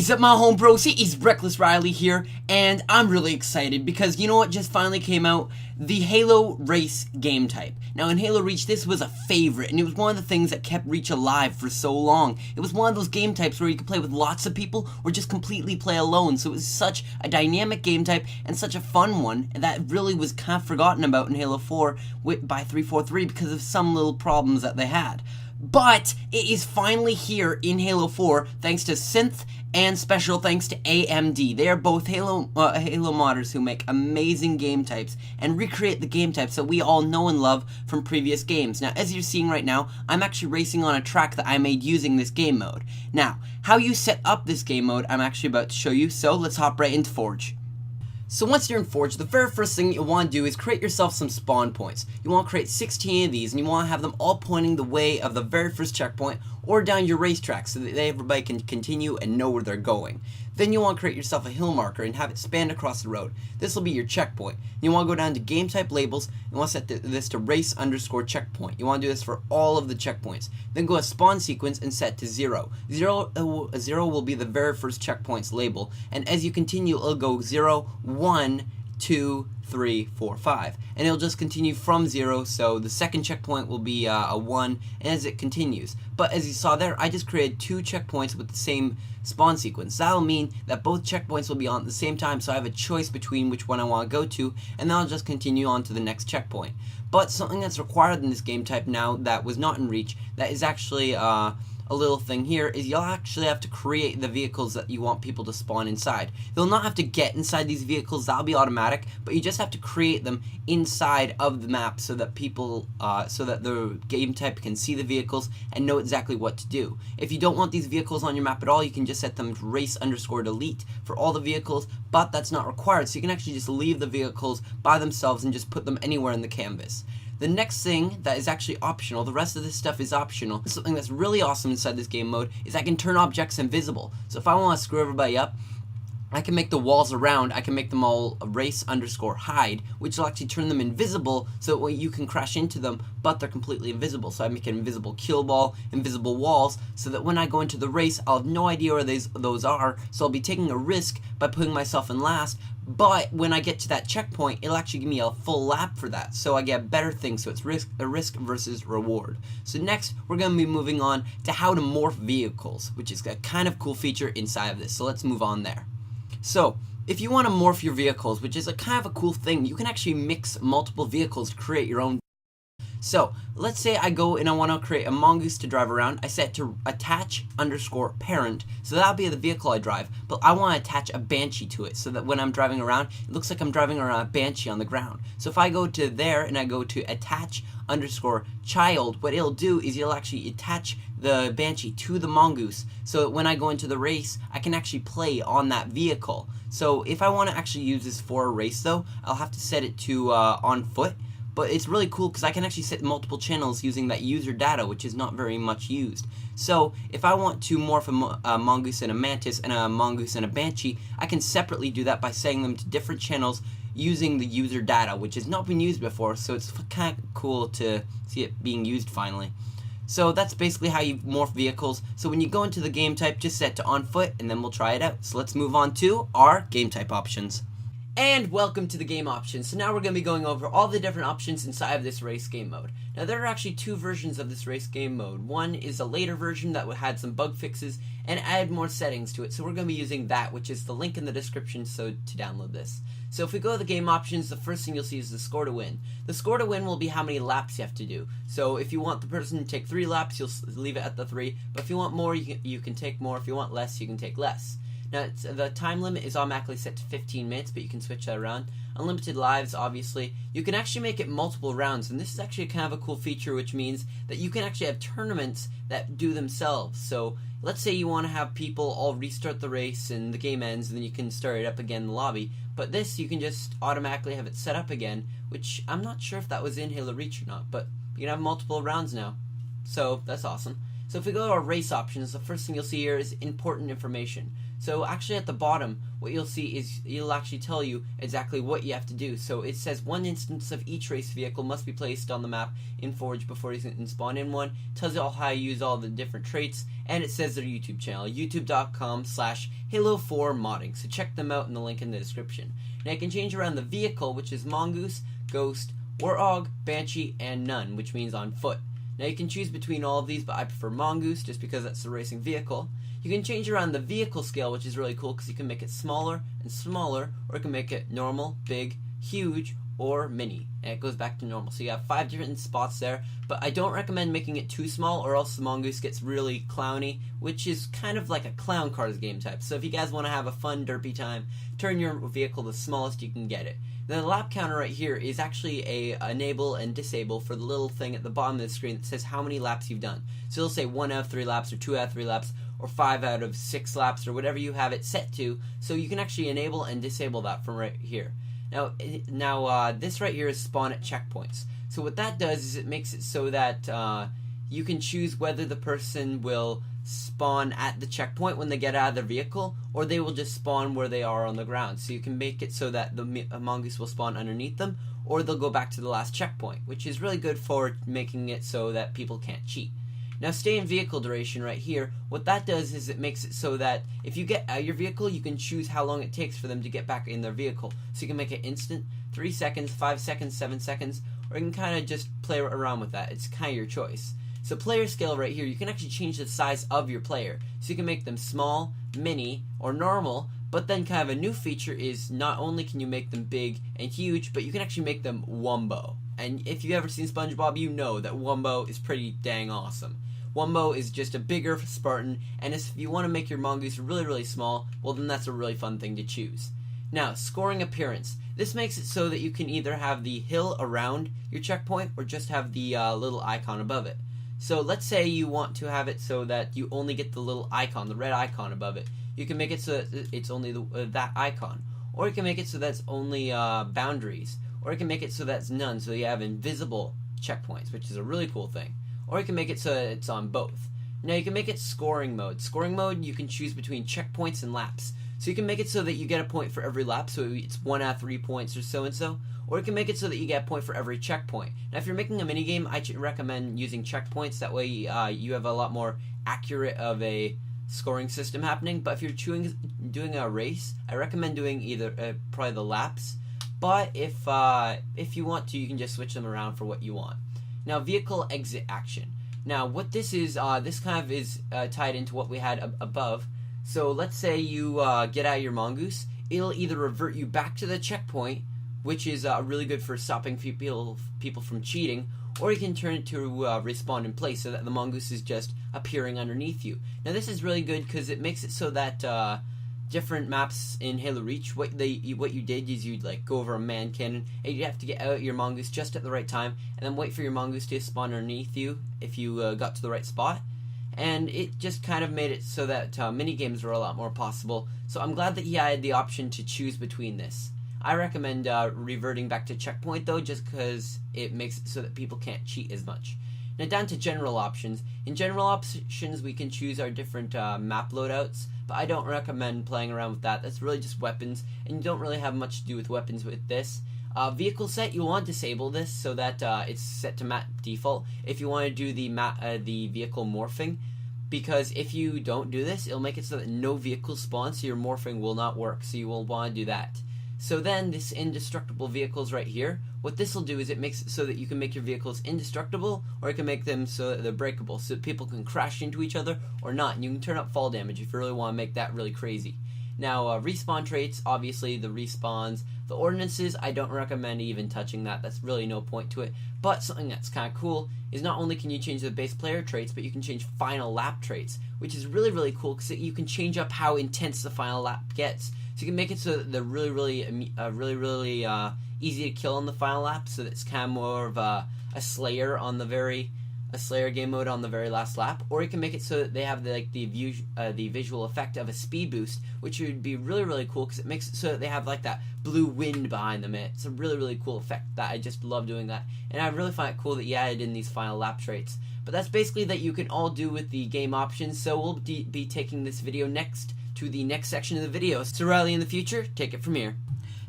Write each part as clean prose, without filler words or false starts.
Is up, my home bros? It's Reckless Riley here, and I'm really excited because you know what just finally came out? The Halo Race game type. Now in Halo Reach, this was a favorite, and it was one of the things that kept Reach alive for so long. It was one of those game types where you could play with lots of people or just completely play alone, so it was such a dynamic game type and such a fun one that really was kind of forgotten about in Halo 4 by 343 because of some little problems that they had. But it is finally here in Halo 4 thanks to Synth and special thanks to AMD. They are both Halo modders who make amazing game types and recreate the game types that we all know and love from previous games. Now, as you're seeing right now, I'm actually racing on a track that I made using this game mode. Now, how you set up this game mode, I'm actually about to show you, so let's hop right into Forge. So once you're in Forge, the very first thing you want to do is create yourself some spawn points. You want to create 16 of these, and you want to have them all pointing the way of the very first checkpoint or down your racetrack so that everybody can continue and know where they're going. Then you want to create yourself a hill marker and have it span across the road. This will be your checkpoint. You want to go down to game type labels. You want to set this to race_checkpoint. You want to do this for all of the checkpoints. Then go to spawn sequence and set to 0. 0 will be the very first checkpoint's label. And as you continue, it'll go 0, 1, 2, 3, 4, 5. And it'll just continue from 0, so the second checkpoint will be a 1, and as it continues. But as you saw there, I just created 2 checkpoints with the same spawn sequence. That'll mean that both checkpoints will be on at the same time, so I have a choice between which one I want to go to, and then I'll just continue on to the next checkpoint. But something that's required in this game type now that was not in Reach, that is actually a little thing here, is you'll actually have to create the vehicles that you want people to spawn inside. They'll not have to get inside these vehicles, that'll be automatic, but you just have to create them inside of the map so that people, so that the game type can see the vehicles and know exactly what to do. If you don't want these vehicles on your map at all, you can just set them to race_delete for all the vehicles, but that's not required, so you can actually just leave the vehicles by themselves and just put them anywhere in the canvas. The next thing that is actually optional, the rest of this stuff is optional. Something that's really awesome inside this game mode is I can turn objects invisible. So if I want to screw everybody up, I can make the walls around, I can make them all race_hide, which will actually turn them invisible so that you can crash into them, but they're completely invisible. So I make an invisible kill ball, invisible walls, so that when I go into the race, I'll have no idea where those are, so I'll be taking a risk by putting myself in last, but when I get to that checkpoint, it'll actually give me a full lap for that, so I get better things, so it's a risk versus reward. So next, we're going to be moving on to how to morph vehicles, which is a kind of cool feature inside of this, so let's move on there. So, if you want to morph your vehicles, which is a kind of a cool thing, you can actually mix multiple vehicles to create your own. So, let's say I go and I want to create a mongoose to drive around. I set to attach_parent, so that'll be the vehicle I drive, but I want to attach a banshee to it so that when I'm driving around, it looks like I'm driving around a banshee on the ground. So if I go to there and I go to attach_child, what it'll do is it'll actually attach the banshee to the mongoose so that when I go into the race, I can actually play on that vehicle. So if I want to actually use this for a race though, I'll have to set it to on foot. But it's really cool because I can actually set multiple channels using that user data, which is not very much used. So if I want to morph a mongoose and a mantis and a mongoose and a banshee, I can separately do that by setting them to different channels using the user data, which has not been used before, so it's kind of cool to see it being used finally. So that's basically how you morph vehicles. So when you go into the game type, just set to on foot and then we'll try it out. So let's move on to our game type options. And welcome to the game options. So now we're going to be going over all the different options inside of this race game mode. Now there are actually 2 versions of this race game mode. One is a later version that had some bug fixes and added more settings to it. So we're going to be using that, which is the link in the description to download this. So if we go to the game options, the first thing you'll see is the score to win. The score to win will be how many laps you have to do. So if you want the person to take 3 laps, you'll leave it at the 3. But if you want more, you can take more. If you want less, you can take less. Now, the time limit is automatically set to 15 minutes, but you can switch that around. Unlimited lives, obviously. You can actually make it multiple rounds, and this is actually kind of a cool feature, which means that you can actually have tournaments that do themselves. So, let's say you want to have people all restart the race, and the game ends, and then you can start it up again in the lobby. But this, you can just automatically have it set up again, which I'm not sure if that was in Halo Reach or not, but you can have multiple rounds now. So, that's awesome. So if we go to our race options, the first thing you'll see here is important information. So actually at the bottom, what you'll see is it'll actually tell you exactly what you have to do. So it says one instance of each race vehicle must be placed on the map in Forge before you can spawn in one. It tells you all how you use all the different traits, and it says their YouTube channel, youtube.com/Halo4modding. So check them out in the link in the description. Now you can change around the vehicle, which is Mongoose, Ghost, Warthog, Banshee, and None, which means on foot. Now you can choose between all of these, but I prefer Mongoose just because that's the racing vehicle. You can change around the vehicle scale, which is really cool because you can make it smaller and smaller, or you can make it normal, big, huge, or mini, and it goes back to normal. So you have 5 different spots there, but I don't recommend making it too small or else the Mongoose gets really clowny, which is kind of like a clown cars game type. So if you guys want to have a fun derpy time, turn your vehicle the smallest you can get it. Then the lap counter right here is actually a enable and disable for the little thing at the bottom of the screen that says how many laps you've done. So it'll say 1 out of 3 laps, or 2 out of 3 laps, or 5 out of 6 laps, or whatever you have it set to, so you can actually enable and disable that from right here. Now this right here is spawn at checkpoints. So what that does is it makes it so that you can choose whether the person will spawn at the checkpoint when they get out of their vehicle, or they will just spawn where they are on the ground. So you can make it so that the Mongoose will spawn underneath them, or they'll go back to the last checkpoint, which is really good for making it so that people can't cheat. Now stay in vehicle duration right here, what that does is it makes it so that if you get out of your vehicle, you can choose how long it takes for them to get back in their vehicle. So you can make it instant, 3 seconds, 5 seconds, 7 seconds, or you can kind of just play around with that. It's kind of your choice. So player scale right here, you can actually change the size of your player. So you can make them small, mini, or normal, but then kind of a new feature is not only can you make them big and huge, but you can actually make them Wumbo. And if you've ever seen SpongeBob, you know that Wumbo is pretty dang awesome. Wumbo is just a bigger Spartan, and if you want to make your Mongoose really, really small, well then that's a really fun thing to choose. Now, scoring appearance. This makes it so that you can either have the hill around your checkpoint, or just have the little icon above it. So let's say you want to have it so that you only get the little icon, the red icon above it. You can make it so that it's only that icon. Or you can make it so that's only boundaries. Or you can make it so that's none, so you have invisible checkpoints, which is a really cool thing. Or you can make it so that it's on both. Now you can make it scoring mode. Scoring mode, you can choose between checkpoints and laps. So you can make it so that you get a point for every lap, so it's 1 out of 3 points or so and so. Or you can make it so that you get a point for every checkpoint. Now if you're making a minigame, I recommend using checkpoints. That way you have a lot more accurate of a scoring system happening. But if you're doing a race, I recommend doing either probably the laps. But if you want to, you can just switch them around for what you want. Now, vehicle exit action. Now, what this is, this kind of is tied into what we had above. So, let's say you get out of your Mongoose. It'll either revert you back to the checkpoint, which is really good for stopping people from cheating, or you can turn it to respawn in place so that the Mongoose is just appearing underneath you. Now, this is really good because it makes it so that different maps in Halo Reach, what you did is you'd like go over a man cannon, and you'd have to get out your Mongoose just at the right time, and then wait for your Mongoose to spawn underneath you if you got to the right spot. And it just kind of made it so that mini games were a lot more possible. So I'm glad that he had the option to choose between this. I recommend reverting back to checkpoint though, just because it makes it so that people can't cheat as much. Now down to general options. In general options, we can choose our different map loadouts, but I don't recommend playing around with that. That's really just weapons, and you don't really have much to do with weapons with this. Vehicle set, you want to disable this so that it's set to map default if you want to do the vehicle morphing, because if you don't do this, it'll make it so that no vehicle spawns, so your morphing will not work, so you will want to do that. So then, this indestructible vehicles right here, what this will do is it makes it so that you can make your vehicles indestructible, or you can make them so that they're breakable, so that people can crash into each other or not, and you can turn up fall damage if you really want to make that really crazy. Now, respawn traits, obviously the respawns. The ordinances, I don't recommend even touching that. That's really no point to it. But something that's kind of cool is not only can you change the base player traits, but you can change final lap traits, which is really, really cool because you can change up how intense the final lap gets. So you can make it so that they're really easy to kill on the final lap, so that it's kind of more of a Slayer game mode on the very last lap, or you can make it so that they have the visual effect of a speed boost, which would be really cool because it makes it so that they have like that blue wind behind them. It's a really cool effect that I just love doing that, and I really find it cool that you added in these final lap traits. But that's basically that you can all do with the game options. So we'll be taking this video next to the next section of the video. So Riley, in the future, take it from here.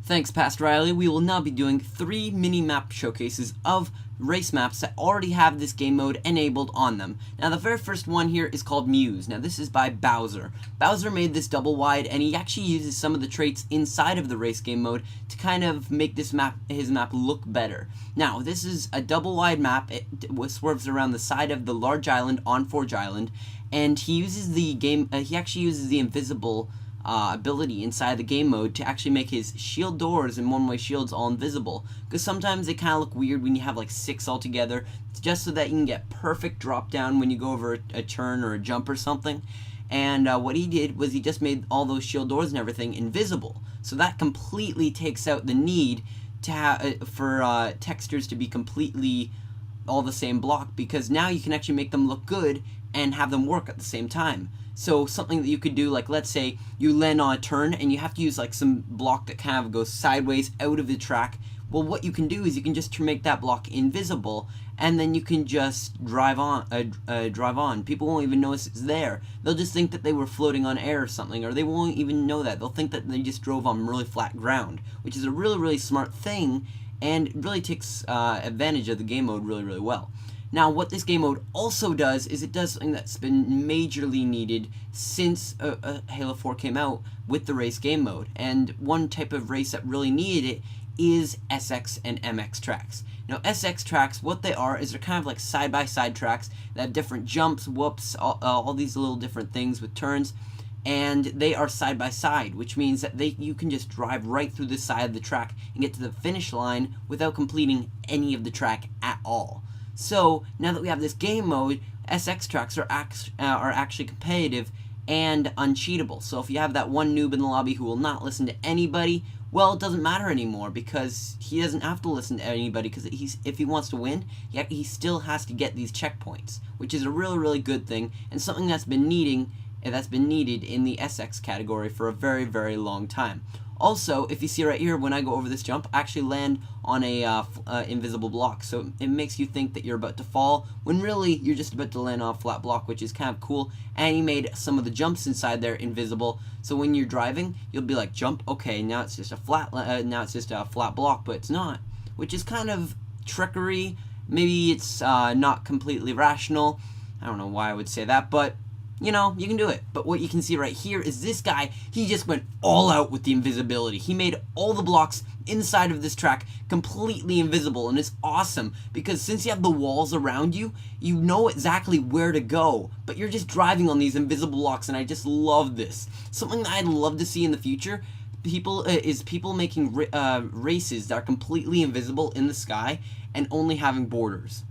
Thanks, Pastor Riley. We will now be doing 3 mini-map showcases of race maps that already have this game mode enabled on them. Now, the very first one here is called Muse. Now, this is by Bowser. Bowser made this double wide, and he actually uses some of the traits inside of the race game mode to kind of make this map, his map, look better. Now, this is a double wide map. It swerves around the side of the large island on Forge Island, and he uses the he actually uses the invisible ability inside the game mode to actually make his shield doors and one-way shields all invisible, because sometimes they kind of look weird when you have like 6 all together, just so that you can get perfect drop down when you go over a turn or a jump or something. And what he did was he just made all those shield doors and everything invisible, so that completely takes out the need to have for textures to be completely all the same block, because now you can actually make them look good and have them work at the same time. So something that you could do, like let's say you land on a turn and you have to use like some block that kind of goes sideways out of the track. Well, what you can do is you can just make that block invisible, and then you can just drive on. People won't even notice it's there. They'll just think that they were floating on air or something, or they won't even know that. They'll think that they just drove on really flat ground, which is a really, really smart thing, and it really takes advantage of the game mode really, really well. Now, what this game mode also does is it does something that's been majorly needed since Halo 4 came out with the race game mode. And one type of race that really needed it is SX and MX tracks. Now, SX tracks, what they are is they're kind of like side-by-side tracks that have different jumps, whoops, all these little different things with turns. And they are side-by-side, which means that you can just drive right through the side of the track and get to the finish line without completing any of the track at all. So, now that we have this game mode, SX tracks are actually competitive and uncheatable. So if you have that one noob in the lobby who will not listen to anybody, well, it doesn't matter anymore, because he doesn't have to listen to anybody, because if he wants to win, he still has to get these checkpoints, which is a really, really good thing, and something that's been needed in the SX category for a very, very long time. Also, if you see right here, when I go over this jump, I actually land on a invisible block, so it makes you think that you're about to fall, when really you're just about to land on a flat block, which is kind of cool. And he made some of the jumps inside there invisible, so when you're driving, you'll be like, jump, okay, now it's just a flat block, but it's not, which is kind of trickery. Maybe it's not completely rational. I don't know why I would say that, but you know, you can do it. But what you can see right here is this guy, he just went all out with the invisibility. He made all the blocks inside of this track completely invisible, and it's awesome, because since you have the walls around you, you know exactly where to go, but you're just driving on these invisible blocks, and I just love this. Something that I'd love to see in the future, people making races that are completely invisible in the sky and only having borders,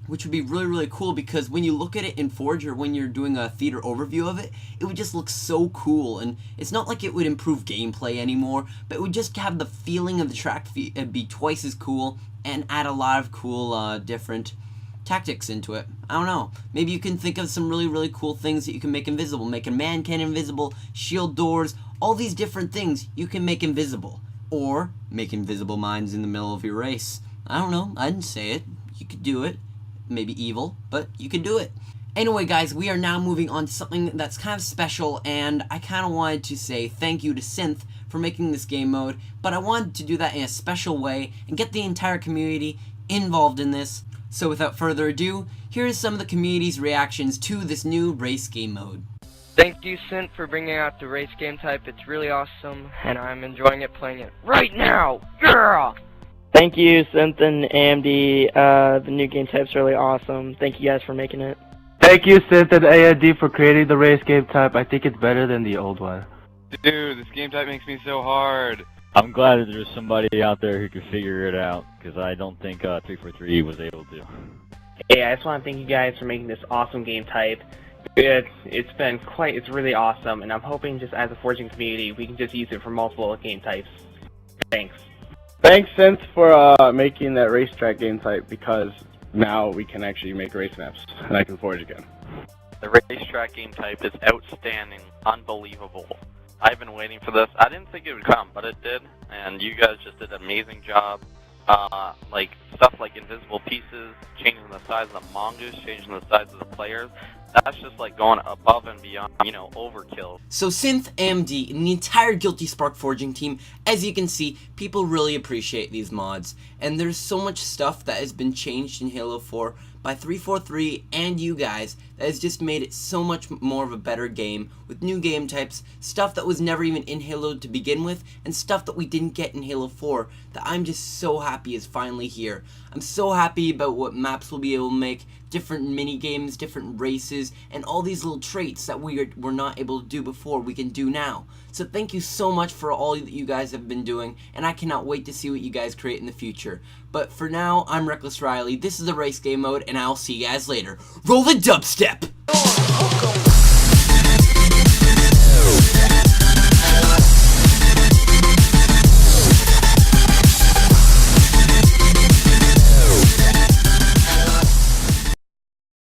which would be really, really cool, because when you look at it in Forge, or when you're doing a theater overview of it, it would just look so cool. And it's not like it would improve gameplay anymore, but it would just have the feeling of the track be twice as cool, and add a lot of cool different tactics into it. I don't know, maybe you can think of some really, really cool things that you can make invisible. Make a man cannon invisible, shield doors, all these different things you can make invisible. Or make invisible mines in the middle of your race. I don't know, I didn't say it, you could do it. Maybe evil, but you can do it. Anyway, guys, we are now moving on to something that's kind of special, and I kind of wanted to say thank you to Synth for making this game mode, but I wanted to do that in a special way and get the entire community involved in this. So without further ado, here is some of the community's reactions to this new race game mode. Thank you, Synth, for bringing out the race game type. It's really awesome, and I'm enjoying it playing it right now. Yeah! Thank you, Synth and AMD. The new game type's really awesome. Thank you guys for making it. Thank you, Synth and AMD, for creating the race game type. I think it's better than the old one. Dude, this game type makes me so hard. I'm glad that there's somebody out there who could figure it out, because I don't think 343 was able to. Hey, I just want to thank you guys for making this awesome game type. It's really awesome, and I'm hoping just as a forging community, we can just use it for multiple game types. Thanks. Thanks, Synth, for making that racetrack game type, because now we can actually make race maps, and I can forge again. The racetrack game type is outstanding, unbelievable. I've been waiting for this. I didn't think it would come, but it did, and you guys just did an amazing job. Like stuff like invisible pieces, changing the size of the mongoose, changing the size of the players. That's just like going above and beyond, you know, overkill. So Synth, AMD, and the entire Guilty Spark Forging team, as you can see, people really appreciate these mods. And there's so much stuff that has been changed in Halo 4 by 343 and you guys that has just made it so much more of a better game with new game types, stuff that was never even in Halo to begin with, and stuff that we didn't get in Halo 4 that I'm just so happy is finally here. I'm so happy about what maps we'll be able to make, different mini games, different races, and all these little traits that were not able to do before we can do now. So thank you so much for all that you guys have been doing, and I cannot wait to see what you guys create in the future. But for now, I'm Reckless Riley, this is the race game mode, and I'll see you guys later. Roll the dubstep!